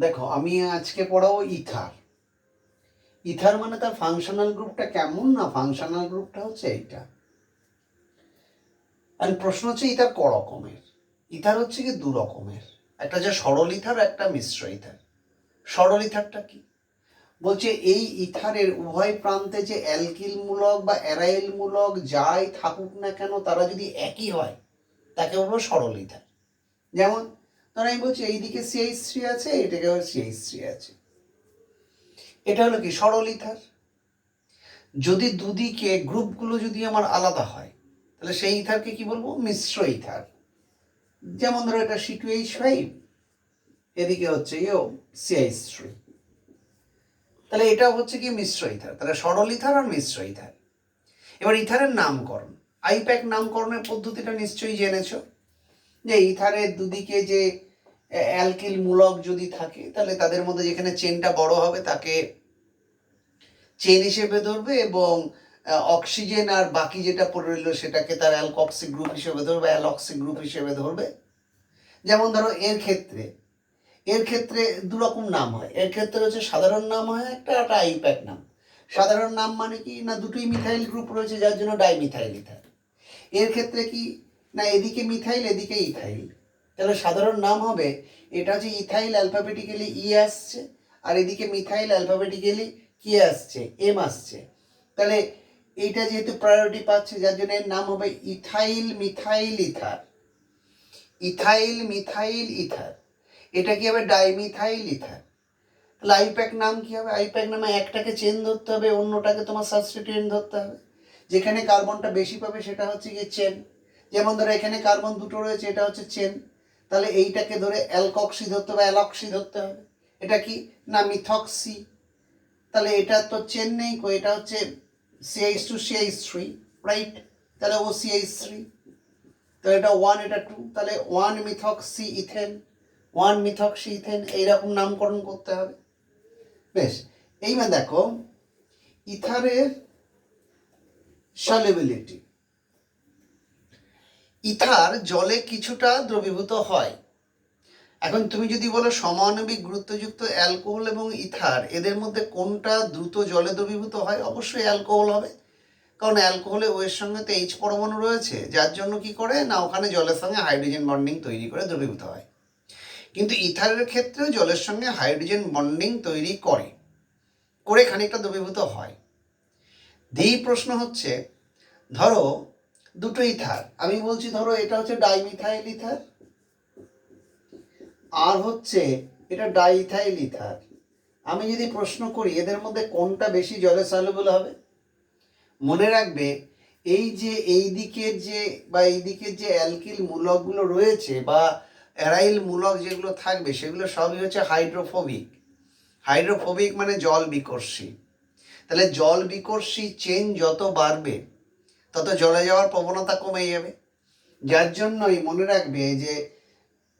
দেখো আমি আজকে পড়াবো ইথার। ইথার মানে তার ফাংশনাল গ্রুপটা কেমন, না ফাংশনাল গ্রুপটা হচ্ছে এইটা। আর প্রশ্ন হচ্ছে ইথার ক রকমের। ইথার হচ্ছে কি দু রকমের, একটা যে সরল ইথার, একটা মিশ্র ইথার। সরল ইথারটা কি বলছে, এই ইথারের উভয় প্রান্তে যে অ্যালকিল মূলক বা অ্যারাইল মূলক যাই থাকুক না কেন, তারা যদি একই হয় তাকে বলবো সরল ইথার। যেমন ধর আমি বলছি এইদিকে CH3 আছে, এটাকে CH3 আছে, এটা হলো কি সরল ইথার। যদি দুদিকে গ্রুপগুলো যদি আমার আলাদা হয় তাহলে সেই ইথারকে কি বলবো, মিশ্র ইথার। যেমন ধরো এটা C2H5, এদিকে হচ্ছে CH3, তাহলে এটা হচ্ছে কি মিশ্র ইথার। তাহলে সরল ইথার আর মিশ্র ইথার। এবার ইথারের নামকরণ, আইপ্যাক নামকরণের পদ্ধতিটা নিশ্চয়ই জেনেছো, যে ইথারের দুদিকে যে অ্যালকিল মূলক যদি থাকে তাহলে তাদের মধ্যে যেখানে চেনটা বড় হবে তাকে চেন হিসেবে ধরবে, এবং অক্সিজেন আর বাকি যেটা পড়ে রইল সেটাকে তার অ্যালকক্সি গ্রুপ হিসেবে ধরবে, অ্যালক্সি গ্রুপ হিসেবে ধরবে। যেমন ধরো এর ক্ষেত্রে দু রকম নাম হয়। এর ক্ষেত্রে হচ্ছে সাধারণ নাম হয় একটা, একটা আইপ্যাক নাম। সাধারণ নাম মানে কি না, দুটোই মিথাইল গ্রুপ রয়েছে যার জন্য ডাইমিথাইল ইথার। এর ক্ষেত্রে কি না, এদিকে মিথাইল এদিকে ইথাইল, তাহলে সাধারণ নাম হবে এটা হচ্ছে ইথাইল অ্যালফাবেটিক্যালি ই আসছে, আর এদিকে মিথাইল অ্যালফাবেটিক্যালি কি আসছে, এম আসছে। তাহলে এইটা যেহেতু প্রায়োরিটি পাচ্ছে যার জন্য এর নাম হবে ethyl methyl ether. Ethyl methyl ether, এটা কি হবে ডাইমিথাইল ইথার। তাহলে আইপ্যাক নাম কি হবে, আইপ্যাক নামে একটাকে চেন ধরতে হবে, অন্যটাকে তোমার সাবস্টিটিউয়েন্ট ধরতে হবে। যেখানে কার্বনটা বেশি পাবে সেটা হচ্ছে গিয়ে চেন। যেমন ধরো এখানে কার্বন দুটো রয়েছে, এটা হচ্ছে চেন, তাহলে এইটাকে ধরে অ্যালকক্সি ধরতে হবে, অ্যালক্সি ধরতে হবে। এটা কি না মিথক্সি, তাহলে এটা তো চেন নেই, এটা হচ্ছে CH2 CH3, রাইট? তাহলে ও CH3, তাহলে এটা 1 এটা 2, তাহলে 1 মিথক্সি ইথেন, 1 মিথক্সি ইথেন, এইরকম নামকরণ করতে হবে। বেশ, এইবার দেখো ইথারের সলিবিলিটি। ইথার জলে কিছুটা দ্রবীভূত হয়। এখন তুমি যদি বলো সমাণবিক গুরুত্বযুক্ত অ্যালকোহল এবং ইথার, এদের মধ্যে কোনটা দ্রুত জলে দ্রবীভূত হয়, অবশ্যই অ্যালকোহল হবে। কারণ অ্যালকোহলে ও এর সঙ্গে তো H পরমাণু রয়েছে, যার জন্য কি করে না ওখানে জলের সঙ্গে হাইড্রোজেন বন্ডিং তৈরি করে দ্রবীভূত হয়। কিন্তু ইথারের ক্ষেত্রেও জলের সঙ্গে হাইড্রোজেন বন্ডিং তৈরি করে খানিকটা দ্রবীভূত হয়। এই প্রশ্ন হচ্ছে, ধরো দুটো ইথার, আমি বলছি ধরো এটা হচ্ছে ডাইমিথাইল ইথার আর হচ্ছে এটা ডাইথাইল ইথার। আমি যদি প্রশ্ন করি এদের মধ্যে কোনটা বেশি জলে সলিউবল হবে, মনে রাখবে এই যে এই দিকের যে অ্যালকিল মূলকগুলো রয়েছে বা অ্যারাইল মূলক যেগুলো থাকবে সেগুলো সবই হচ্ছে হাইড্রোফোবিক। হাইড্রোফোবিক মানে জল বিকর্ষী। তাহলে জল বিকর্ষী চেন যত বাড়বে তত জলে যাওয়ার প্রবণতা কমে যাবে। যার জন্যই মনে রাখবে যে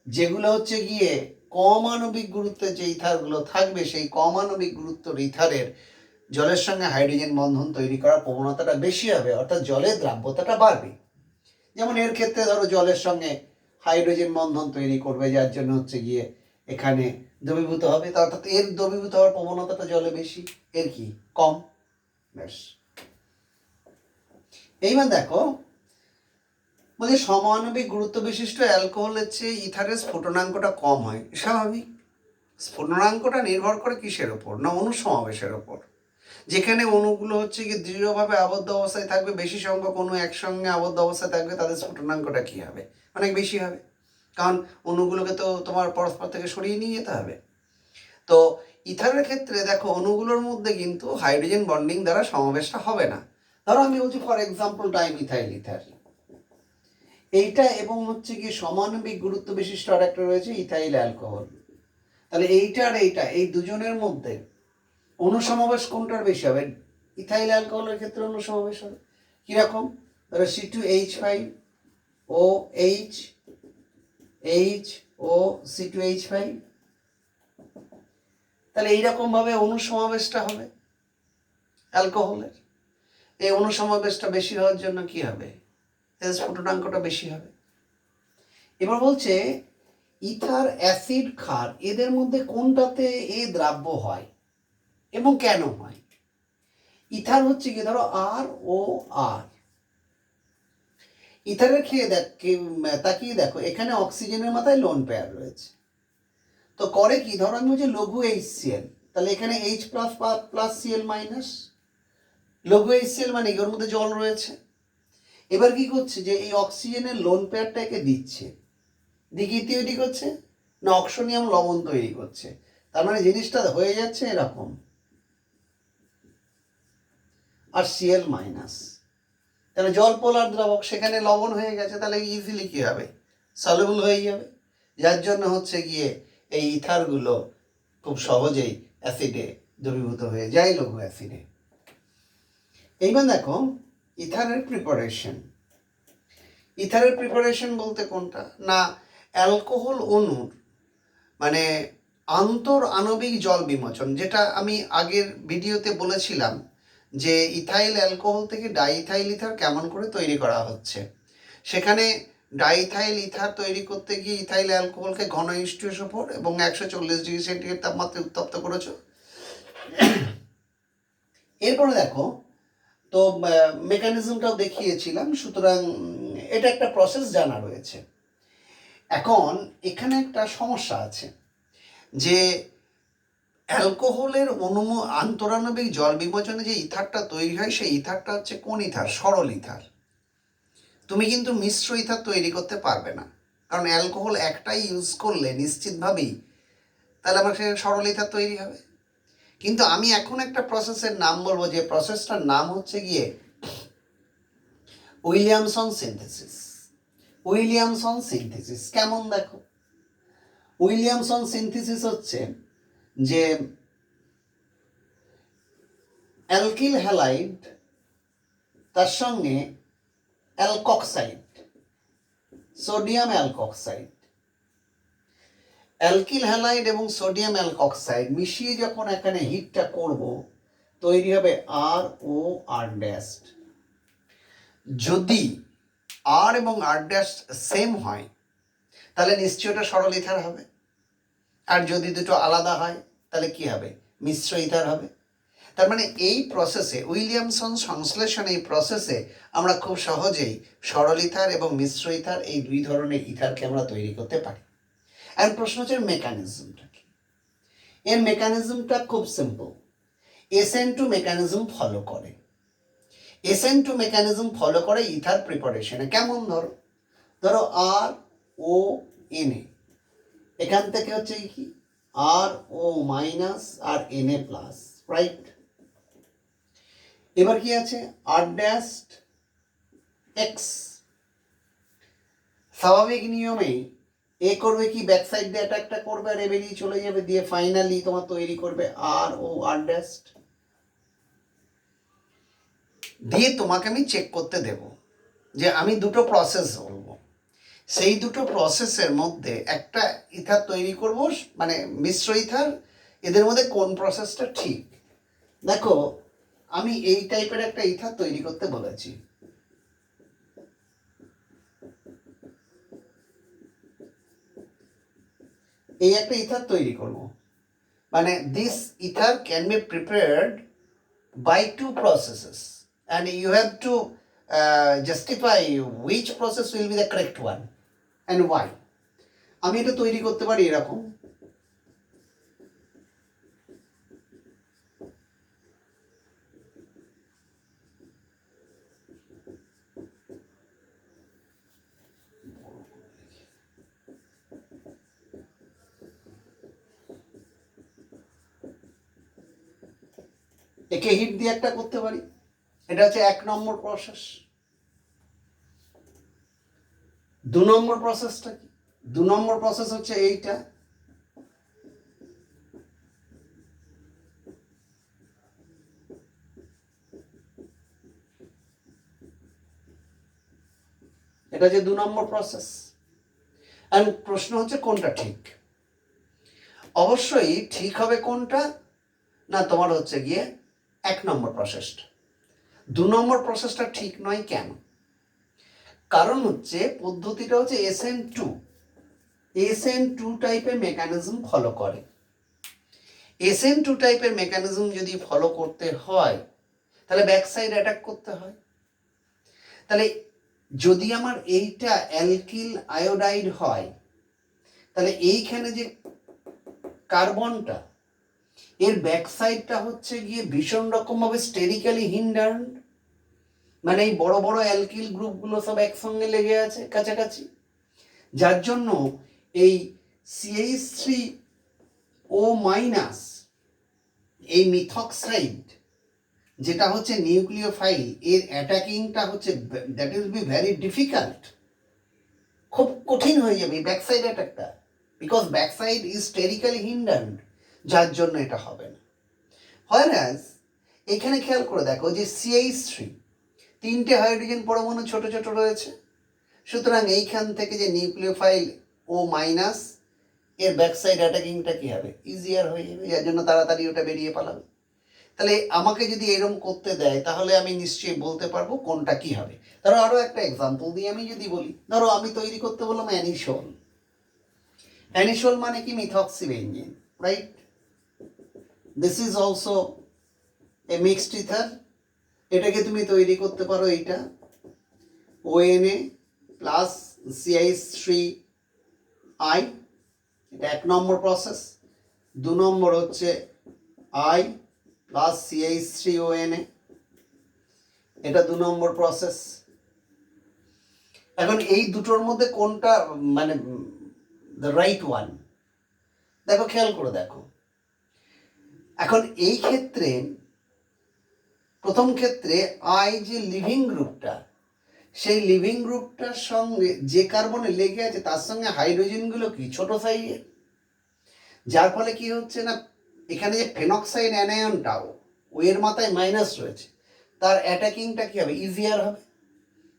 যেগুলো হচ্ছে গিয়ে কম আণবিক গুরুত্বের যে ইথারগুলো থাকবে, সেই কম আণবিক গুরুত্বের ইথারের জলের সঙ্গে হাইড্রোজেন বন্ধন তৈরি করার প্রবণতাটা বেশি হবে, অর্থাৎ জলের দ্রাব্যতাটা বাড়বে। যেমন এর ক্ষেত্রে ধরো জলের সঙ্গে হাইড্রোজেন বন্ধন তৈরি করবে, যার জন্য হচ্ছে গিয়ে এখানে দ্রবীভূত হবে, অর্থাৎ এর দ্রবীভূত হওয়ার প্রবণতাটা জলে বেশি, এর কি কম। ব্যাস, এইবার দেখো বলছি সমাণবিক গুরুত্ব বিশিষ্ট অ্যালকোহলের চেয়ে ইথারের স্ফুটনাঙ্কটা কম হয়। স্বাভাবিক, স্ফুটনাঙ্কটা নির্ভর করে কিসের ওপর, না অনুসমাবেশের ওপর। যেখানে অণুগুলো হচ্ছে কি দৃঢ়ভাবে আবদ্ধ অবস্থায় থাকবে, বেশি সংখ্যক অণু একসঙ্গে আবদ্ধ অবস্থায় থাকবে, তাদের স্ফুটনাঙ্কটা কি হবে, অনেক বেশি হবে। কারণ অণুগুলোকে তো তোমার পরস্পর থেকে সরিয়ে নিয়ে যেতে হবে। তো ইথারের ক্ষেত্রে দেখো অণুগুলোর মধ্যে কিন্তু হাইড্রোজেন বন্ডিং দ্বারা সমাবেশটা হবে না। ধরো আমি বলছি ফর এক্সাম্পল ডাইমিথাইল ইথার, এইটা এবং হচ্ছে কি সমাণবিক গুরুত্ব বিশিষ্ট আর একটা রয়েছে ইথাইল অ্যালকোহল। তাহলে এইটা আর এইটা, এই দুজনের মধ্যে অনুসমাবেশ কোনটার বেশি হবে, ইথাইল অ্যালকোহলের ক্ষেত্রে অনুসমাবেশ হবে। কিরকম, ধরো C2H5 ও ও C2H5, তাহলে এইরকম ভাবে অনুসমাবেশটা হবে অ্যালকোহলের। এই অনুসমাবেশটা বেশি হওয়ার জন্য কি হবে, স্ফুটনাঙ্কটা বেশি হবে। এবার বলছে ইথার, অ্যাসিড, ক্ষার, এদের মধ্যে কোনটাতে এ দ্রাব্য হয় এবং কেন হয়? ইথার হচ্ছে কি, ধরো আর ও আর, ইথারের তাকিয়ে দেখো, এখানে অক্সিজেনের মাথায় লোন পেয়ার রয়েছে। তো করে কি, ধরো আমি বলছি লঘু HCl, তাহলে এখানে H plus plus Cl minus, লঘু HCl মানে ওর মধ্যে জল রয়েছে। এবার কি করছে, যে এই অক্সিজেনের লোন পেয়ারটাকে দিচ্ছে, দিয়ে কি তৈরি করছে না, অক্সোনিয়াম লবণ তৈরি করছে। তার মানে জিনিসটা হয়ে যাচ্ছে এরকম, আর Cl মাইনাস, তাহলে জল পোলার দ্রাবক, সেখানে লবণ হয়ে গেছে, তাহলে ইজিলি কি হবে, সলিউবল হয়ে যাবে। যার জন্য হচ্ছে গিয়ে এই ইথারগুলো খুব সহজেই অ্যাসিডে দ্রবীভূত হয়ে যায়, লঘু অ্যাসিডে। এইবার দেখো ইথারের প্রিপারেশন। ইথারের প্রিপারেশন বলতে কোনটা না, অ্যালকোহল অণুর মানে আন্তর আণবিক জল বিমোচন, যেটা আমি আগের ভিডিওতে বলেছিলাম যে ইথাইল অ্যালকোহল থেকে ডাইইথাইল ইথার কেমন করে তৈরি করা হচ্ছে। সেখানে ডাইইথাইল ইথার তৈরি করতে গিয়ে ইথাইল অ্যালকোহলকে ঘন H2SO4 এবং 140°C তাপমাত্রায় উত্তপ্ত করেছো। এরপরে দেখো, তো মেকানিজমটাও দেখিয়েছিলাম, সুতরাং এটা একটা প্রসেস জানা রয়েছে। এখন এখানে একটা সমস্যা আছে, যে অ্যালকোহলের আন্তরাণবিক জল বিমোচনে যে ইথারটা তৈরি হয়, সেই ইথারটা হচ্ছে কোন ইথার, সরল ইথার। তুমি কিন্তু মিশ্র ইথার তৈরি করতে পারবে না, কারণ অ্যালকোহল একটাই ইউজ করলে নিশ্চিতভাবেই তাহলে আমার সেখানে সরল ইথার তৈরি হবে। কিন্তু আমি এখন একটা প্রসেসের নাম বলবো, যে প্রসেসটার নাম হচ্ছে গিয়ে উইলিয়ামসন সিনথেসিস। উইলিয়ামসন সিনথেসিস কেমন দেখো, উইলিয়ামসন সিনথেসিস হচ্ছে যে অ্যালকিল হ্যালাইড তার সঙ্গে alkoxide, sodium alkoxide, alkyl halide এবং সোডিয়াম অ্যালকক্সাইড মিশিয়ে যখন এখানে হিটটা করব, তৈরি হবে আর ও আর ড্যাশ। যদি আর এবং আর ড্যাশ সেম হয় তাহলে নিশ্চয়ই ওটা সরল ইথার হবে, আর যদি দুটো আলাদা হয় তাহলে কি হবে, মিশ্র ইথার হবে। তার মানে এই প্রসেসে, উইলিয়ামসন সংশ্লেষণ এই প্রসেসে আমরা খুব সহজেই সরল ইথার এবং মিশ্র ইথার, এই দুই ধরনের ইথারকে আমরা তৈরি করতে পারি। আর প্রশ্ন হচ্ছে মেকানিজমটা কি। এর মেকানিজমটা খুব সিম্পল, SN2 মেকানিজম ফলো করে। SN2 মেকানিজম ফলো করে ইথার প্রিপারেশনে। কেমন, ধরো ধরো আর ও Na, এখান থেকে হচ্ছে কি আর ও মাইনাস আর Na প্লাস, রাইট। এবার কি আছে, আর ড্যাশ এক্স, স্বাভাবিক নিয়মেই এ করবে কি, ব্যাক সাইড দিয়ে অ্যাটাকটা করবে আর এ বেরিয়ে চলে যাবে, দিয়ে ফাইনালি তোমার তৈরি করবে আর ও আর ড্যাশ। দিয়ে তোমাকে আমি চেক করতে দেব যে আমি দুটো প্রসেস বলবো, সেই দুটো প্রসেসের মধ্যে একটা ইথার তৈরি করব, মানে মিশ্র ইথার, এদের মধ্যে কোন প্রসেসটা ঠিক। দেখো আমি এই টাইপের একটা ইথার তৈরি করতে বলেছি, এই একটা ইথার তৈরি করব, মানে this ether can be prepared by two processes and you have to justify which process will be the correct one and why. আমি এটা তৈরি করতে পারি এরকম, একে হিট দিয়ে একটা করতে পারি, এটা হচ্ছে 1 নম্বর প্রসেস। 2 নম্বর প্রসেসটা কি, 2 নম্বর প্রসেস হচ্ছে এইটা, এটা হচ্ছে 2 নম্বর প্রসেস। এন্ড প্রশ্ন হচ্ছে কোনটা ঠিক। অবশ্যই ঠিক হবে কোনটা না, তোমার হচ্ছে গিয়ে 1 নম্বর প্রসেসটা। 2 নম্বর প্রসেসটা ঠিক নয়, কেন? কারণ হচ্ছে পদ্ধতিটা হচ্ছে SN2, SN2 টাইপের মেকানিজম ফলো করে। SN2 টাইপের মেকানিজম যদি ফলো করতে হয় তাহলে ব্যাক সাইড অ্যাটাক করতে হয়। তাহলে যদি আমার এইটা অ্যালকিল আয়োডাইড হয় তাহলে এইখানে যে কার্বনটা এর ব্যাক সাইডটা হচ্ছে গিয়ে ভীষণ রকমভাবে স্টেরিক্যালি হিন্ডার্ড, মানে এই বড় বড় অ্যালকিল গ্রুপগুলো সব একসঙ্গে লেগে আছে কাছাকাছি, যার জন্য এই CH3O মাইনাস এই মিথক্সাইড যেটা হচ্ছে নিউক্লিওফাইল এর অ্যাটাকিংটা হচ্ছে that will be very difficult, খুব কঠিন হয়ে যাবে ব্যাক সাইড অ্যাটাকটা, because back side is sterically hindered, যার জন্য এটা হবে না। হোয়ারাস এখানে খেয়াল করে দেখো যে CH3 তিনটে হাইড্রোজেন পরমাণু ছোট ছোট রয়েছে, সুতরাং এইখান থেকে যে নিউক্লিওফাইল O মাইনাস এর ব্যাক সাইড অ্যাটাকিংটা কি হবে, ইজিয়ার হয়ে যাবে, যার জন্য তাড়াতাড়ি ওটা বেরিয়ে পালাবে। তাহলে আমাকে যদি এরকম করতে দেয় তাহলে আমি নিশ্চয়ই বলতে পারবো কোনটা কি হবে। ধরো আরো একটা এক্সাম্পল দিয়ে আমি যদি বলি, ধরো আমি তৈরি করতে বললাম অ্যানিসোল। অ্যানিসোল মানে কি methoxy benzene, right? This is also a mixed ether. এটাকে তুমি তৈরি করতে পারো এইটা ONA প্লাস CH3I, এটা 1 নম্বর প্রসেস। 2 নম্বর হচ্ছে I প্লাস CH3ONA, এটা 2 নম্বর প্রসেস। এখন এই দুটোর মধ্যে কোনটা মানে দ্য রাইট ওয়ান, দেখো খেয়াল করে দেখো। এখন এই ক্ষেত্রে প্রথম ক্ষেত্রে I যে লিভিং গ্রুপটা, সেই লিভিং গ্রুপটার সঙ্গে যে কার্বনে লেগে আছে তার সঙ্গে হাইড্রোজেনগুলো কি ছোট সাইজের, যার ফলে কি হচ্ছে না এখানে যে ফেনক্সাইড অ্যানায়নটাও ও এর মাথায় মাইনাস রয়েছে, তার অ্যাটাকিংটা কি হবে, ইজিয়ার হবে।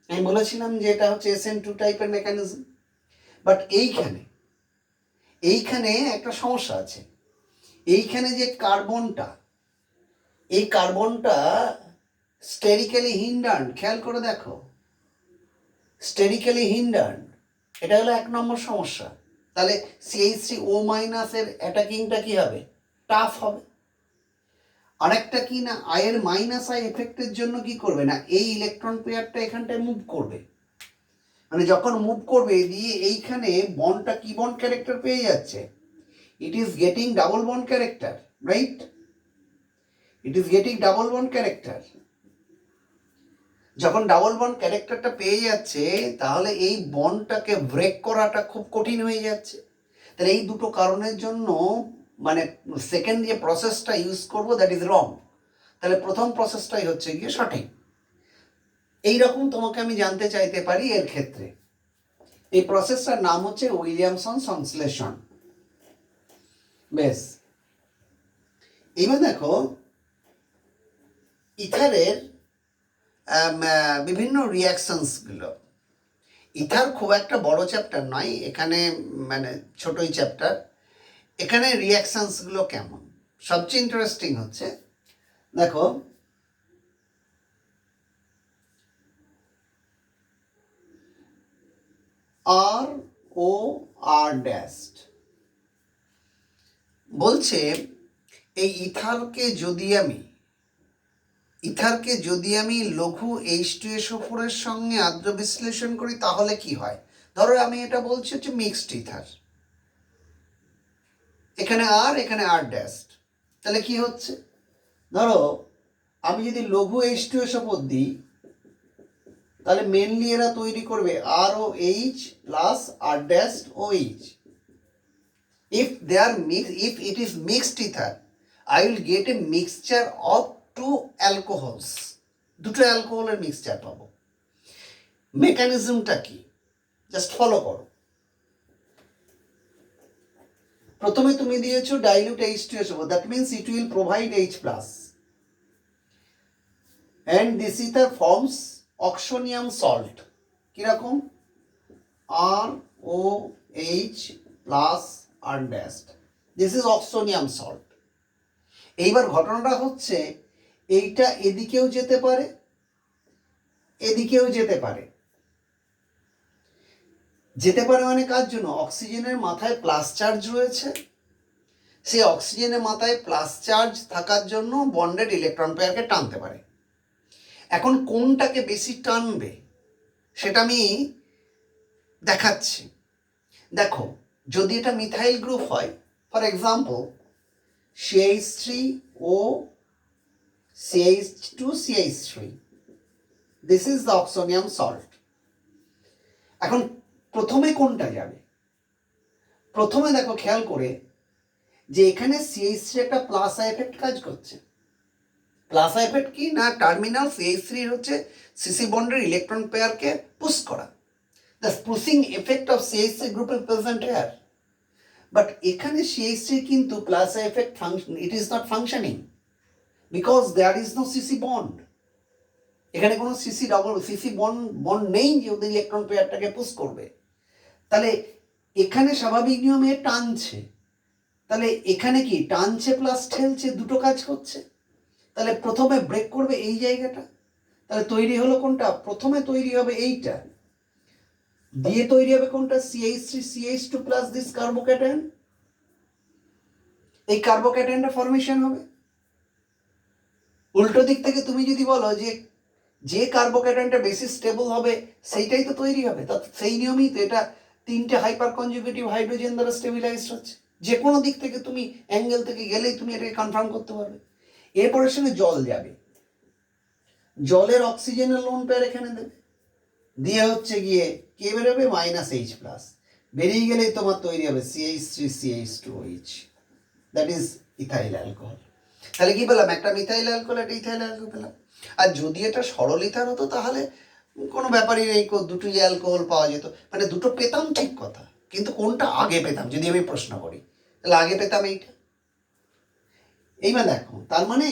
আমি বলেছিলাম যে এটা হচ্ছে SN2 টাইপের মেকানিজম। বাট এইখানে একটা সমস্যা আছে। এইখানে যে কার্বনটা, এই কার্বনটা স্টেরিক্যালি হিন্ডার্ড, খেয়াল করে দেখো, স্টেরিক্যালি হিন্ডার্ড, এটা হলো 1 নম্বর সমস্যা। তাহলে CH3O মাইনাসের অ্যাটাকিংটা কি হবে, টাফ হবে। আরেকটা কি না, আয়ের মাইনাস আই এফেক্টের জন্য কি করবে না, এই ইলেকট্রন পেয়ারটা এখানটায় মুভ করবে, মানে যখন মুভ করবে দিয়ে এইখানে বন্ডটা কি বন্ড ক্যারেক্টার পেয়ে যাচ্ছে, it is getting double bond character, right? It is getting double bond character. যখন ডাবল বন্ড ক্যারেক্টারটা পেয়ে যাচ্ছে তাহলে এই বন্ডটাকে ব্রেক করাটা খুব কঠিন হয়ে যাচ্ছে। তাহলে এই দুটো কারণের জন্য মানে সেকেন্ড যে প্রসেসটা ইউজ করবো দ্যাট ইজ রং। তাহলে প্রথম প্রসেসটাই হচ্ছে গিয়ে সঠিক। এইরকম তোমাকে আমি জানতে চাইতে পারি এর ক্ষেত্রে। এই প্রসেসটার নাম হচ্ছে উইলিয়ামসন সংশ্লেষণ। বেশ, এবার দেখো ইথারের বিভিন্ন রিয়াকশনসগুলো। ইথার খুব একটা বড় চ্যাপ্টার নয়, এখানে মানে ছোটই চ্যাপ্টার। এখানে রিয়াকশনসগুলো কেমন, সবচেয়ে ইন্টারেস্টিং হচ্ছে দেখো ROR ড্যাস্ট বলছে এই ইথারকে যদি আমি লঘু H2SO4 এর সঙ্গে আদ্র বিশ্লেষণ করি তাহলে কি হয়। ধরো আমি এটা বলছি হচ্ছে মিক্সড ইথার, এখানে এখানে R ড্যাস্ট, তাহলে কি হচ্ছে, ধরো আমি যদি লঘু H2SO4 দিই তাহলে মেনলি এরা তৈরি করবে ROH plus R ড্যাস্ট OH। if it is mixed ether, I will get a mixture of 2 alcohols, দুটো অ্যালকোহলের মিক্সচার পাবো। মেকানিজমটা কি জাস্ট ফলো করো। প্রথমে তুমি দিয়েছো dilute H2SO4, that means it will provide H plus, and this ether forms oxonium salt, কিরকম ROH plus R dash, this is oxonium salt। এইবার ঘটনাটা হচ্ছে এইটা এদিকেও যেতে পারে এদিকেও যেতে পারে, যেতে পারে মানে কার জন্য? অক্সিজেনের মাথায় প্লাস চার্জ রয়েছে, সেই অক্সিজেনের মাথায় প্লাস চার্জ থাকার জন্য বন্ডেড ইলেকট্রন পেয়ারকে টানতে পারে। এখন কোনটাকে বেশি টানবে সেটা আমি দেখাচ্ছি। দেখো, যদি এটা মিথাইল গ্রুপ হয়, for example CH3O CH2CH3, this is the oxonium salt. এখন প্রথমে কোনটা যাবে? প্রথমে দেখো, খেয়াল করে যে এখানে CH3 একটা প্লাস এফেক্ট কাজ করছে। প্লাস এফেক্ট কি না, টার্মিনাল CH3 হচ্ছে সিসি বন্ডের ইলেকট্রন পেয়ারকে পুশ করা। The pushing effect of CH3 group is present here. But এখানে CH3 কিন্তু plus effect function, it is not functioning because there is no CC bond. এখানে কোনো সিসি বন্ড নেই যে ওদের ইলেকট্রন পেয়ারটাকে পুশ করবে। তাহলে এখানে স্বাভাবিক নিয়মে টানছে, তাহলে এখানে কি টানছে প্লাস ঠেলছে, দুটো কাজ করছে। তাহলে প্রথমে ব্রেক করবে এই জায়গাটা, তাহলে তৈরি হলো কোনটা? প্রথমে তৈরি হবে এইটা, দিয়ে তৈরি হবে কোনটা? CH3CH2 plus this carbocation. এই কার্বোক্যাটায়নটা ফরমেশন হবে। উল্টো দিক থেকে তুমি যদি বলো যে কার্বোক্যাটায়নটা বেশি স্টেবল হবে সেইটাই তো তৈরি হবে, তা সেই নিয়মেই তো এটা তিনটে হাইপার কনজুগেটিভ হাইড্রোজেন দ্বারা স্টেবিলাইজড হচ্ছে। যে কোনো দিক থেকে তুমি অ্যাঙ্গেল থেকে গেলেই তুমি এটাকে কনফার্ম করতে পারবে। এরপরের সঙ্গে জল যাবে, জলের অক্সিজেনের লোন পেয়ার এখানে দেবে, দিয়ে হচ্ছে গিয়ে কে বেরোবে? -H plus. বেরিয়ে গেলেই তোমার তৈরি হবে CH3CH2OH, that is ethyl alcohol. তাহলে কি পেলাম? একটা মিথাইল অ্যালকোহল, একটা ইথাইল অ্যালকোহল পেলাম। আর যদি এটা সরল ইথার হতো তাহলে কোনো ব্যাপারই নেই, দুটোই অ্যালকোহল পাওয়া যেত, মানে দুটো পেতাম ঠিক কথা, কিন্তু কোনটা আগে পেতাম যদি আমি প্রশ্ন করি, তাহলে আগে পেতাম এইটা। এইবার দেখো, তার মানে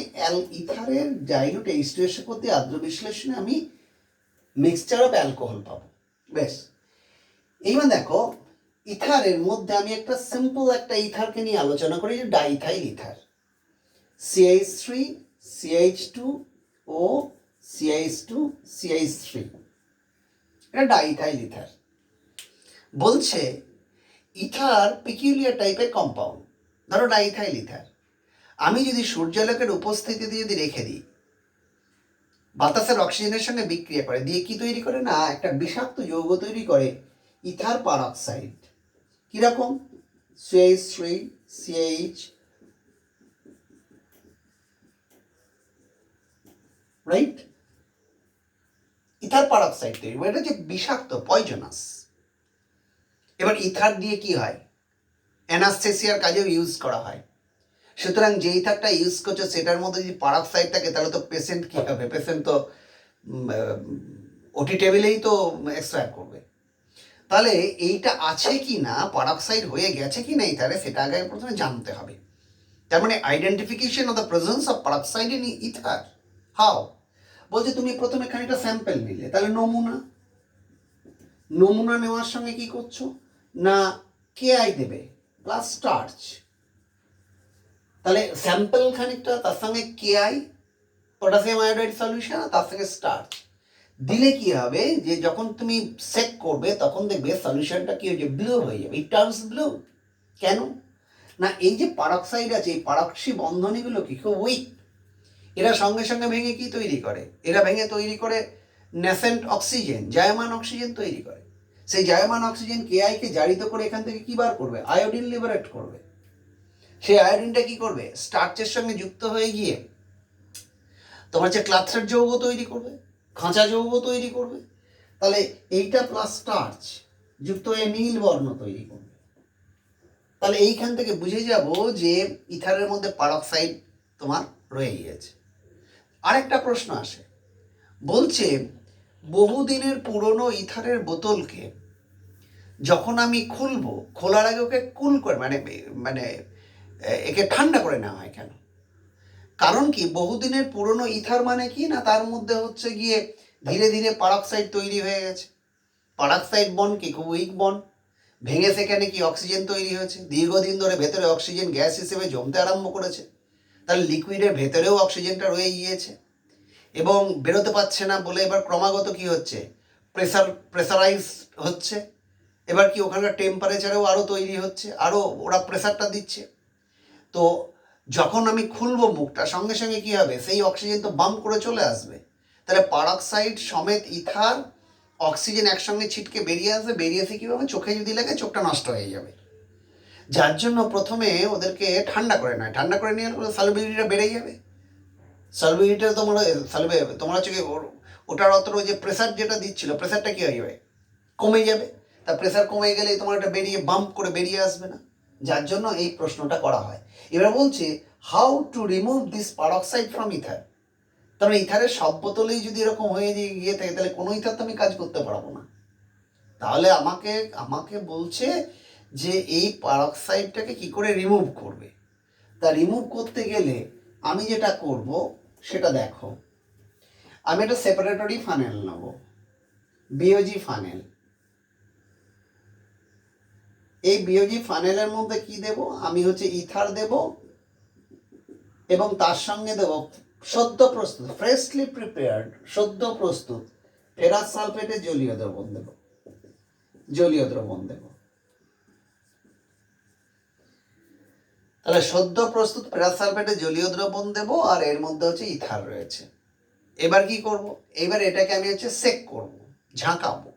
ইথারের ডাইলুট H2 এর সাথে আদ্র বিশ্লেষণে আমি মিক্সচার অফ অ্যালকোহল পাবো। বেশ, এইবার দেখো, ইথারের মধ্যে আমি একটা সিম্পল একটা ইথারকে নিয়ে আলোচনা করি, যে diethyl ether. CH3 CH2O CH2 CH3, এটা ডাইথাইল ইথার। বলছে ইথার পিকিউলিয়ার টাইপের কম্পাউন্ড। ধরো ডাইথাইল ইথার আমি যদি সূর্যালোকের উপস্থিতিতে যদি রেখে দিই, বাতাসের অক্সিজেনের সঙ্গে বিক্রিয়া করে, দিয়ে কি তৈরি করে না, একটা বিষাক্ত যৌগ তৈরি করে, ইথার পারঅক্সাইড। কিরকম? CH3 CH, right? Ether peroxide তৈরি, এটা যে বিষাক্ত, পয়জনাস। এবার ইথার দিয়ে কি হয়? অ্যানাস্থেসিয়ার কাজেও ইউজ করা হয়। সুতরাং যে ইথারটা ইউজ করছে সেটার মধ্যে যদি পারঅক্সাইড থাকে, তাহলে তো পেশেন্ট কি হবে? পেশেন্ট তো ওটি টেবিলেই তো এক্সপায়ার করবে। তাহলে এইটা আছে কি না, পারঅক্সাইড হয়ে গেছে কি না ইথারে, সেটা আগে প্রথমে জানতে হবে। তার মানে identification of the presence of peroxide in ether. How? বলছে তুমি প্রথমে খানিকটা স্যাম্পল নিলে, তাহলে নমুনা নেওয়ার সঙ্গে কি করছো না, KI দেবে প্লাস স্টার্চ। তাহলে স্যাম্পল খানিকটা, তার সঙ্গে KI পটাশিয়াম আয়োডাইড সলিউশন, আর তার সঙ্গে স্টার্চ দিলে কি হবে, যে যখন তুমি সেক করবে তখন দেখবে সলিউশনটা কি হয়ে যাবে? ব্লু হয়ে যাবে, ইট টার্নস ব্লু। কেন না, এই যে পারঅক্সাইড আছে, এই পারক্সি বন্ধনীগুলো কি খুব উইক, এরা সঙ্গে সঙ্গে ভেঙে কি তৈরি করে? এরা ভেঙে তৈরি করে ন্যাসেন্ট অক্সিজেন, জায়মান অক্সিজেন তৈরি করে। সেই জায়মান অক্সিজেন KI-কে জারিত করে এখান থেকে কি বার করবে? আয়োডিন লিবারেট করবে। সেই আয়োডিনটা কি করবে? স্টার্চের সঙ্গে যুক্ত হয়ে গিয়ে তোমার যে ক্লাথের যৌগ তৈরি করবে, খাঁচা যৌগ তৈরি করবে। তাহলে এইটা প্লাস স্টার্চ যুক্ত হয়ে নীল বর্ণ তৈরি করবে। তাহলে এইখান থেকে বুঝে যাব যে ইথারের মধ্যে পারঅক্সাইড তোমার রয়ে গিয়েছে। আরেকটা প্রশ্ন আসে, বলছে বহুদিনের পুরনো ইথারের বোতলকে যখন আমি খুলবো, খোলার আগে ওকে কুল করে মানে একে ঠান্ডা করে নেওয়া হয় কেন? কারণ কি, বহুদিনের পুরনো ইথার মানে কি না, তার মধ্যে হচ্ছে গিয়ে ধীরে ধীরে পারঅক্সাইড তৈরি হয়ে গেছে। পারঅক্সাইড বন্ড কি খুব উইক বন্ড, ভেঙে সেখানে কি অক্সিজেন তৈরি হয়েছে, দীর্ঘদিন ধরে ভেতরে অক্সিজেন গ্যাস হিসেবে জমতে আরম্ভ করেছে। তাহলে লিকুইডের ভেতরেও অক্সিজেনটা রয়ে গিয়েছে এবং বেরোতে পারছে না বলে এবার ক্রমাগত কি হচ্ছে, প্রেসারাইজ হচ্ছে, এবার কি ওখানকার টেম্পারেচারেও আরও তৈরি হচ্ছে, আরও ওরা প্রেসারটা দিচ্ছে। তো যখন আমি খুলবো মুখটা, সঙ্গে সঙ্গে কী হবে, সেই অক্সিজেন তো বাম্প করে চলে আসবে। তাহলে পারক্সাইড সমেত ইথার অক্সিজেন একসঙ্গে ছিটকে বেরিয়ে আসবে, বেরিয়ে এসে কী হবে, চোখে যদি লাগে চোখটা নষ্ট হয়ে যাবে। যার জন্য প্রথমে ওদেরকে ঠান্ডা করে নেয়, ঠান্ডা করে নিয়ে গেলে সলিবিলিটিটা বেড়ে যাবে। সলিবিলিটিটা তোমার হচ্ছে কি ওটার অত যে প্রেসার যেটা দিচ্ছিল, প্রেসারটা কী হয়ে যাবে, কমে যাবে। তা প্রেসার কমে গেলে তোমার এটা বেরিয়ে বাম্প করে বেরিয়ে আসবে না, যার জন্য এই প্রশ্নটা করা হয়। এবার বলছে how to remove this peroxide from ether. তাহলে ইথারের সব বোতলেই যদি এরকম হয়ে গিয়ে থাকে, তাহলে কোনো ইথার তো আমি কাজ করতে পারবো না। তাহলে আমাকে বলছে যে এই পারক্সাইডটাকে কি করে রিমুভ করবে। তা রিমুভ করতে গেলে আমি যেটা করব সেটা দেখো, আমি একটা সেপারেটরি ফানেল নেব, বিওজি ফানেল। এই বিওজি ফানেলের মধ্যে কি দেব, আমি হচ্ছে ইথার দেব এবং তার সঙ্গে দেব সদ্য প্রস্তুত, ফ্রেশলি প্রিপেয়ার্ড, সদ্য প্রস্তুত ফেরাস সালফেটের জলীয় দ্রবণ দেব, জলীয় দ্রবণ দেব। তাহলে সদ্য প্রস্তুত ফেরাস সালফেটের জলীয় দ্রবণ দেব, আর এর মধ্যে হচ্ছে ইথার রয়েছে। এবার কি করব, এবার এটাকে আমি হচ্ছে সেক করব, ঝাঁকাবো,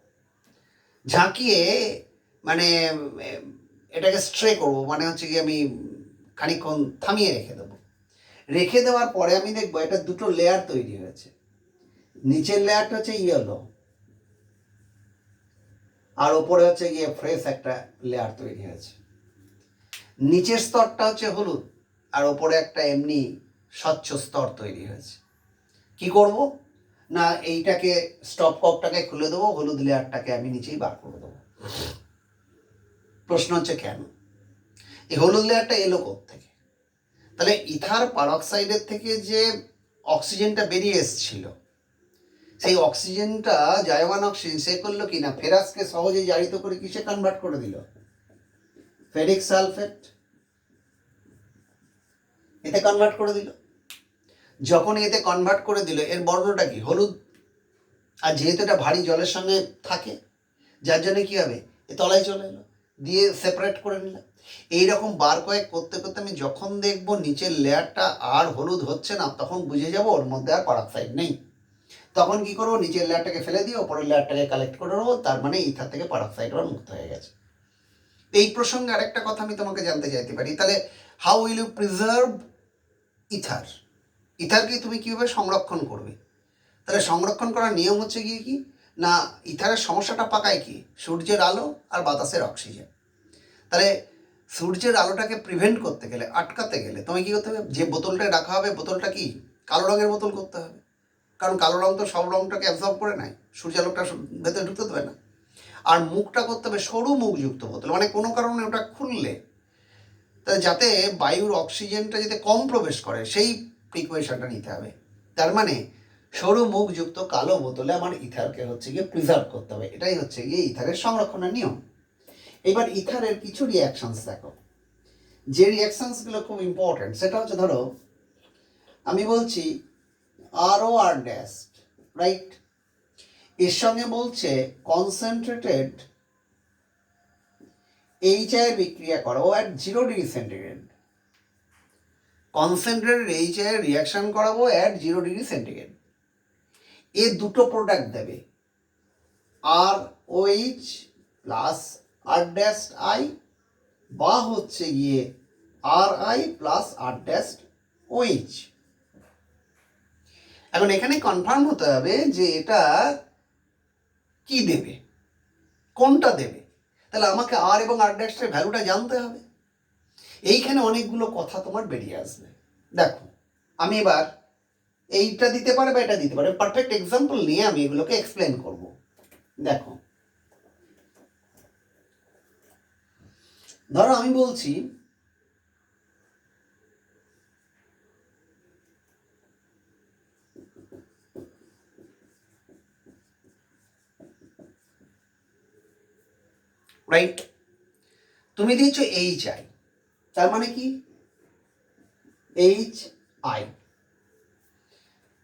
ঝাঁকিয়ে মানে এটাকে স্ট্রে করবো, মানে হচ্ছে কি আমি খানিকক্ষণ থামিয়ে রেখে দেবো। রেখে দেওয়ার পরে আমি দেখবো এটা দুটো লেয়ার তৈরি হয়েছে। নিচের লেয়ারটা হচ্ছে ইয়েলো, আর ওপরে হচ্ছে গিয়ে ফ্রেশ একটা লেয়ার তৈরি হয়েছে। নিচের স্তরটা হচ্ছে হলুদ, আর ওপরে একটা এমনি স্বচ্ছ স্তর তৈরি হয়েছে। কি করব না, এইটাকে স্টপ কপটাকে খুলে দেবো, হলুদ লেয়ারটাকে আমি নিচেই বার করে দেবো। প্রশ্ন হচ্ছে কেন এই হলুদ লেয়ারটা এলো কোত্থেকে? তাহলে ইথার পারক্সাইডের থেকে যে অক্সিজেনটা বেরিয়ে এসেছিল, সেই অক্সিজেনটা জায়মান অক্সিজেন সে করলো কি না, ফেরাসকে সহজে জারিত করে কিসে কনভার্ট করে দিল, ফেরিক সালফেট এতে কনভার্ট করে দিল। যখন এতে কনভার্ট করে দিল, এর বর্ণটা কি, হলুদ। আর যেহেতু এটা ভারী জলের সঙ্গে থাকে, যার জন্য কি হবে, এ তলায় চলে এলো, দিয়ে সেপারেট করে নিলাম। এইরকম বার কয়েক করতে করতে আমি যখন দেখবো নিচের লেয়ারটা আর হলুদ হচ্ছে না, তখন বুঝে যাব ওর মধ্যে আর পারক্সাইড নেই। তখন কি করবো, নিচের লেয়ারটাকে ফেলে দিয়ে ওপরের লেয়ারটাকে কালেক্ট করে নেবো, তার মানে ইথার থেকে পারক্সাইড আবার মুক্ত হয়ে গেছে। এই প্রসঙ্গে আরেকটা কথা আমি তোমাকে জানতে চাইতে পারি, তাহলে how will you preserve ether, ইথারকে তুমি কীভাবে সংরক্ষণ করবে? তাহলে সংরক্ষণ করার নিয়ম হচ্ছে গিয়ে কি না, ইথারের সমস্যাটা পাকায় কি, সূর্যের আলো আর বাতাসের অক্সিজেন। তাহলে সূর্যের আলোটাকে প্রিভেন্ট করতে গেলে, আটকাতে গেলে তোমায় কী করতে হবে, যে বোতলটায় রাখা হবে বোতলটা কি কালো রঙের বোতল করতে হবে, কারণ কালো রঙ তো সব রঙটাকে অ্যাবজর্ব করে নেয়, সূর্যালোকটা ভেতরে ঢুকতে দেবে না। আর মুখটা করতে হবে সরু মুখযুক্ত বোতল, মানে কোনো কারণে ওটা খুললে তাহলে যাতে বায়ুর অক্সিজেনটা যাতে কম প্রবেশ করে সেই প্রিকশনটা নিতে হবে। তার মানে সরু মুখযুক্ত কালো বোতলে আমার ইথারকে হচ্ছে গিয়ে প্রিজার্ভ করতে হবে, এটাই হচ্ছে গিয়ে ইথারের সংরক্ষণের নিয়ম। এবার ইথারের কিছু রিয়াকশনস দেখো, যে রিয়াকশনসগুলো খুব ইম্পর্টেন্ট, সেটা হচ্ছে ধরো আমি বলছি ROR ড্যাশ, রাইট, এর সঙ্গে বলছে কনসেন্ট্রেটেড HI বিক্রিয়া করো at 0 degree centigrade, concentrated HI reaction করাবো অ্যাট 0 ডিগ্রি সেন্টিগ্রেড। এ দুটো প্রোডাক্ট দেবে, ROH plus R dash I বা হচ্ছে গিয়ে RI plus R dash OH। এখন এখানে কনফার্ম হতে হবে যে এটা কি দেবে, কোনটা দেবে। তাহলে আমাকে আর এবং আর ড্যাশের ভ্যালুটা জানতে হবে। এইখানে অনেকগুলো কথা তোমার বেরিয়ে আসবে। দেখো আমি এবার এইটা দিতে পারে বা এটা দিতে পারে, পারফেক্ট এক্সাম্পল নিয়ে আমি এগুলোকে এক্সপ্লেন করব। দেখো ধরো আমি বলছি রাইট, তুমি দিচ্ছ HI, তার মানে কি HI,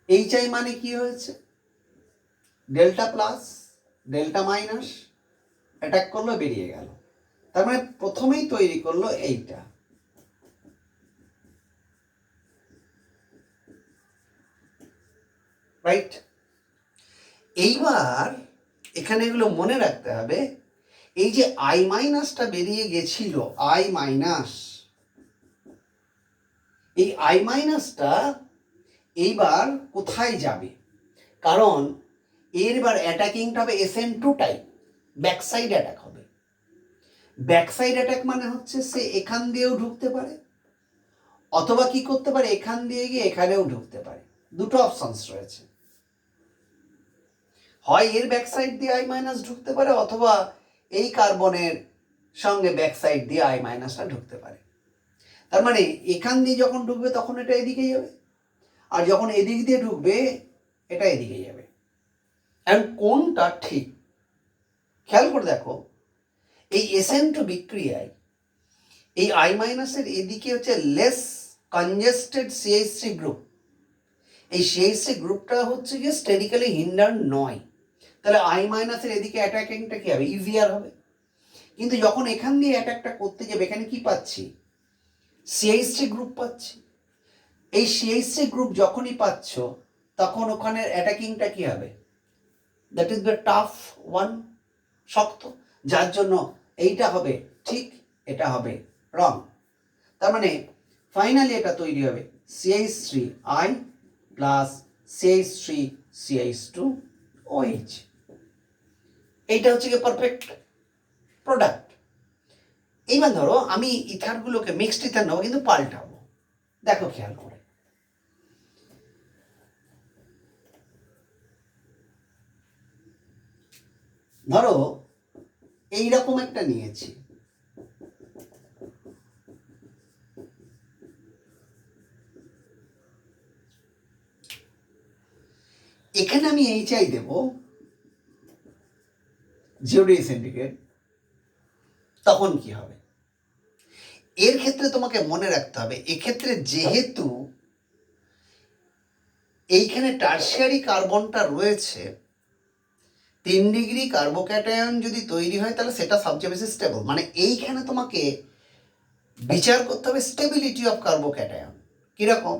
HI মানে কি হয়েছে, delta plus delta minus attack করলো, বেরিয়ে গেল। তার মানে প্রথমেই তৈরি করলো এইটা, রাইট? এইবার এখানে এগুলো মনে রাখতে হবে, এই যে আই মাইনাসটা বেরিয়ে গেছিল, আই মাইনাস, এই আই মাইনাসটা এইবার কোথায় যাবে? কারণ এর এবার অ্যাটাকিংটা হবে SN2 type, back side attack হবে। ব্যাক সাইড অ্যাটাক মানে হচ্ছে সে এখান দিয়েও ঢুকতে পারে, অথবা কি করতে পারে, এখান দিয়ে গিয়ে এখানেও ঢুকতে পারে। দুটো অপশনস রয়েছে, হয় এর ব্যাক সাইড দিয়ে আই মাইনাস ঢুকতে পারে, অথবা এই কার্বনের সঙ্গে ব্যাক সাইড দিয়ে আই মাইনাসটা ঢুকতে পারে। তার মানে এখান দিয়ে যখন ঢুকবে তখন এটা এদিকে যাবে, আর যখন এদিক দিয়ে ঢুকবে এটা এদিকে যাবে। এখন কোনটা ঠিক খেয়াল করে দেখো, এই SN2 বিক্রিয়ায় এই আই মাইনাসের এদিকে হচ্ছে লেস কনজেস্টেড CH3 গ্রুপ, এই CH3 গ্রুপটা হচ্ছে গিয়ে স্টেডিক্যালি হিন্ডার নয়, তাহলে আই মাইনাসের এদিকে অ্যাটাকিংটা কি হবে, ইজিয়ার হবে। কিন্তু যখন এখান দিয়ে অ্যাটাকটা করতে যাবে, এখানে কি পাচ্ছি, CH3 গ্রুপ পাচ্ছি। এই CH3 গ্রুপ যখনই পাচ্ছ তখন ওখানে অ্যাটাকিংটা কি হবে, that is the tough one, শক্ত, যার জন্য এইটা হবে ঠিক, এটা হবে রং। তার মানে ফাইনালি এটা তৈরি হবে CH3I প্লাস CH3CH2OH। এইটা হচ্ছে কি পারফেক্ট প্রোডাক্ট। এইবার ধরো আমি ইথারগুলোকে মিক্সড ইথার নেবো, কিন্তু পাল্টাবো। দেখো খেয়াল করে, ধরো এইরকম একটা নিয়েছি, এখানে আমি HI দেব 0 ডিগ্রি সেন্টিগ্রেড, তখন কি হবে? এর ক্ষেত্রে তোমাকে মনে রাখতে হবে, এক্ষেত্রে যেহেতু এইখানে টারশিয়ারি কার্বনটা রয়েছে, 3 ডিগ্রি কার্বোক্যাটায়ন যদি তৈরি হয় তাহলে সেটা সবচেয়ে বেশি স্টেবল। মানে এইখানে তোমাকে বিচার করতে হবে স্টেবিলিটি অফ কার্বোক্যাটায়ন কিরকম।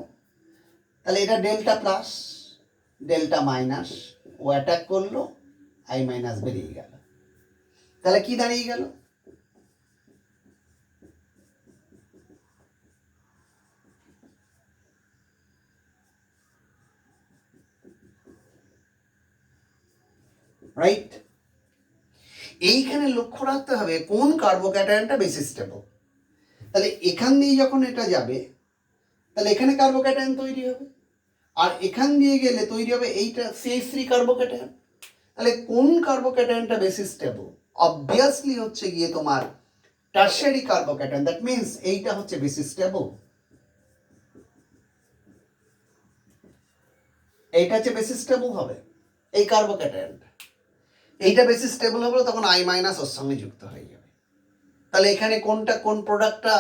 তাহলে এটা ডেল্টা প্লাস ডেল্টা মাইনাস, ও অ্যাটাক করলো, আই মাইনাস বেরিয়ে গেল, তাহলে কি দাঁড়িয়ে গেল, রাইট? এইখানে লক্ষ্য রাখতে হবে কোন কার্বোক্যাটায়নটা বেশি স্টেবল। তাহলে এখান দিয়ে যখন এটা যাবে তাহলে এখানে কার্বোক্যাটায়ন তৈরি হবে, আর এখান দিয়ে গেলে তৈরি হবে এইটা CH3 কার্বোক্যাটায়ন। তাহলে কোন কার্বোক্যাটায়নটা বেশি স্টেবল? অবভিয়াসলি হচ্ছে গিয়ে তোমার টারশিয়ারি কার্বোক্যাটায়ন, দ্যাট মিন্স এইটা হচ্ছে বেশি স্টেবল, এইটা হচ্ছে বেশি স্টেবল হবে, এই কার্বোক্যাটায়নটা। এইটা বেশি স্টেবল হবে, তখন আই মাইনাস ওর সঙ্গে যুক্ত হয়ে যাবে। তাহলে এখানে কোনটা কোন প্রোডাক্টটা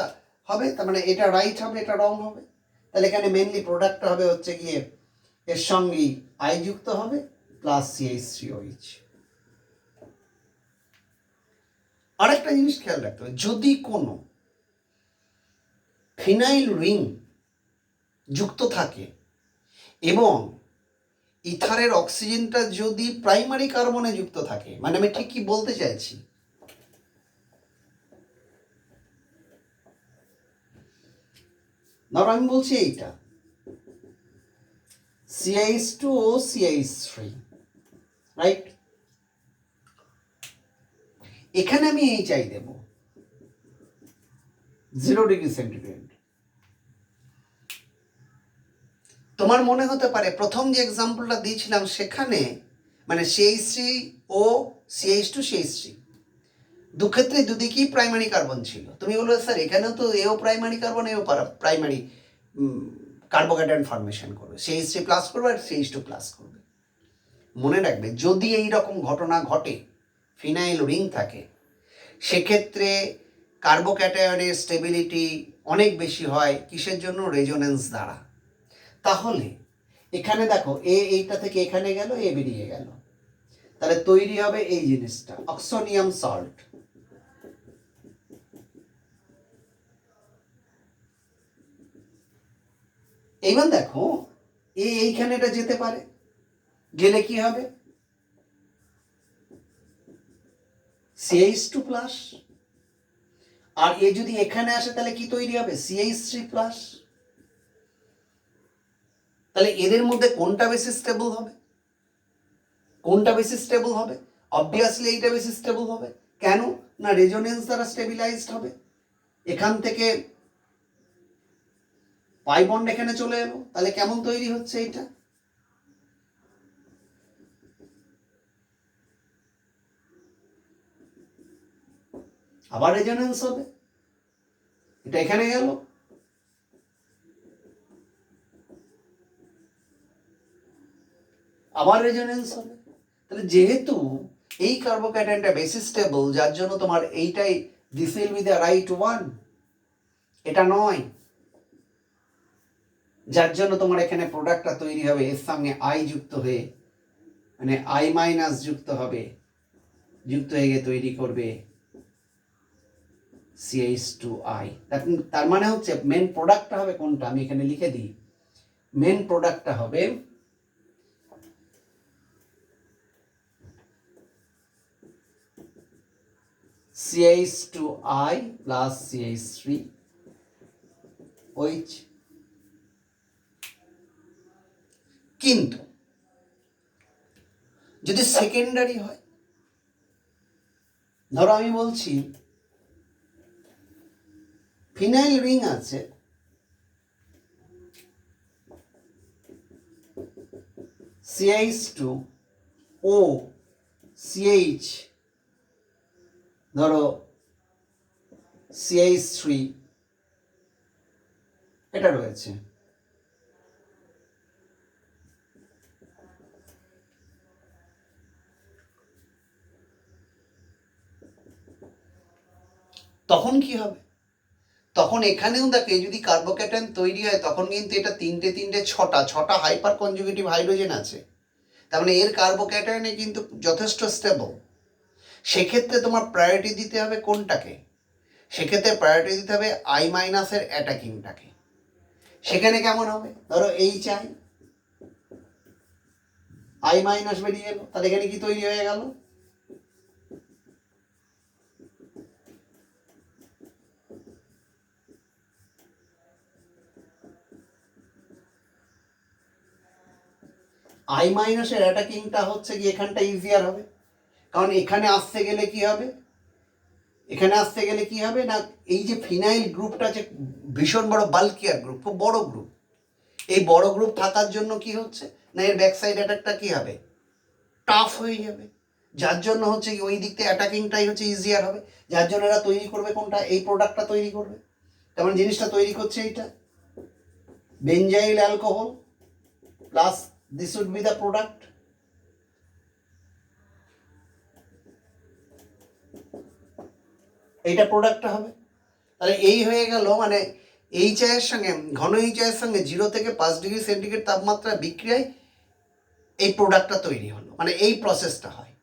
হবে, তার মানে এটা রাইট হবে, এটা রং হবে। তাহলে এখানে মেনলি প্রোডাক্টটা হবে হচ্ছে গিয়ে এর সঙ্গেই আই যুক্ত হবে প্লাস CH3OH। আরেকটা জিনিস খেয়াল রাখতে হবে, যদি কোনো ফিনাইল রিং যুক্ত থাকে এবং ইথারের অক্সিজেনটা যদি প্রাইমারি কার্বনে যুক্ত থাকে, মানে আমি ঠিক কি বলতে চাইছি, ধরো আমি বলছি এইটা CH2O CH3, রাইট? এখানে আমি HI দেব 0 ডিগ্রি সেন্টিগ্রেড। তোমার মনে হতে পারে প্রথম যে এক্সাম্পলটা দিয়েছিলাম সেখানে মানে CH3O CH2 CH3 দুক্ষেত্রে দুদিকেই প্রাইমারি কার্বন ছিল। তুমি বলবে স্যার এখানেও তো এও প্রাইমারি কার্বন, এও প্রাইমারি কার্বোক্যাটায়ন ফর্মেশন করবে, CH3 প্লাস করবে আর CH2 প্লাস করবে। মনে রাখবে যদি এই রকম ঘটনা ঘটে, ফিনাইল রিং থাকে, সেক্ষেত্রে কার্বোক্যাটায়নের স্টেবিলিটি অনেক বেশি হয়। কিসের জন্য? রেজোনেন্স দ্বারা। তাহলে এখানে দেখো এইটা থেকে এখানে গেল, বেরিয়ে গেল, তাহলে তৈরি হবে এই জিনিসটা অক্সোনিয়াম সল্ট। এইবার দেখো এইখানে এটা যেতে পারে, গেলে কি হবে CH2+, আর এ যদি এখানে আসে তাহলে কি তৈরি হবে CH3+। তাহলে এদের মধ্যে কোনটা বেশি স্টেবল হবে? কোনটা বেশি স্টেবল হবে? অবভিয়াসলি এইটা বেশি স্টেবল হবে। কেন না রেজোনেন্স দ্বারা স্টেবিলাইজড হবে। এখান থেকে পাই বন্ড এখানে চলে এলো, তাহলে কেমন তৈরি হচ্ছে এটা? আবার রেজোনেন্স হবে, এটা এখানে গেল, আবার রেজোনেন্স হবে। তাহলে যেহেতু এই কার্বোক্যাটায়নটা বেশি স্টেবল, যার জন্য তোমার এইটাই this will be the right one, এটা নয়, যার জন্য তোমার এখানে প্রোডাক্টটা তৈরি হবে এর সঙ্গে আই যুক্ত হয়ে, মানে আই মাইনাস যুক্ত হবে, যুক্ত হয়ে গিয়ে তৈরি করবে CH2I। তার মানে হচ্ছে মেন প্রোডাক্টটা হবে কোনটা, আমি এখানে লিখে দিই, মেন প্রোডাক্টটা হবে CH2I plus CH3 OH। কিন্তু যদি সেকেন্ডারি হয়, ধরো আমি বলছি ফিনাইল রিং আছে, CH2O CH ধরো CH3 এটা রয়েছে, তখন কি হবে? তখন এখানেও দেখে যদি কার্বোক্যাটায়ন তৈরি হয় তখন কিন্তু এটা তিনটে ছটা হাইপার কনজুগেটিভ হাইড্রোজেন আছে, তার মানে এর কার্বোক্যাটায়নে কিন্তু যথেষ্ট স্টেবল। সেক্ষেত্রে তোমার প্রায়োরিটি দিতে হবে কোনটাকে? সেক্ষেত্রে প্রায়োরিটি দিতে হবে আই মাইনাসের অ্যাটাকিংটাকে। সেখানে কেমন হবে? ধরো এইচ আই মাইনাস বেরিয়ে এলো, তাহলে এখানে কি তৈরি হয়ে গেল? আই মাইনাসের অ্যাটাকিংটা হচ্ছে কি এখানটা ইজিয়ার হবে, কারণ এখানে আসতে গেলে কি হবে, এখানে আসতে গেলে কি হবে না এই যে ফিনাইল গ্রুপটা যে ভীষণ বড় বাল্কিয়ার গ্রুপ, খুব বড় গ্রুপ, এই বড় গ্রুপ থাকার জন্য কি হচ্ছে না এর ব্যাক সাইড অ্যাটাকটা কি হবে টাফ হয়ে যাবে, যার জন্য হচ্ছে ওই দিক থেকে অ্যাটাকিংটাই হচ্ছে ইজিয়ার হবে, যার জন্য এরা তৈরি করবে কোনটা, এই প্রোডাক্টটা তৈরি করবে। তেমন জিনিসটা তৈরি করছে এইটা benzyl alcohol plus this would be the product. এইটা প্রোডাক্টটা হবে। তাহলে এই হয়ে গেল মানে এই চায়ের সঙ্গে ঘন এই চায়ের সঙ্গে 0 থেকে 5 ডিগ্রি সেন্টিগ্রেড তাপমাত্রা বিক্রিয়ায় এই প্রোডাক্টটা তৈরি হলো, মানে এই প্রসেসটা হয়।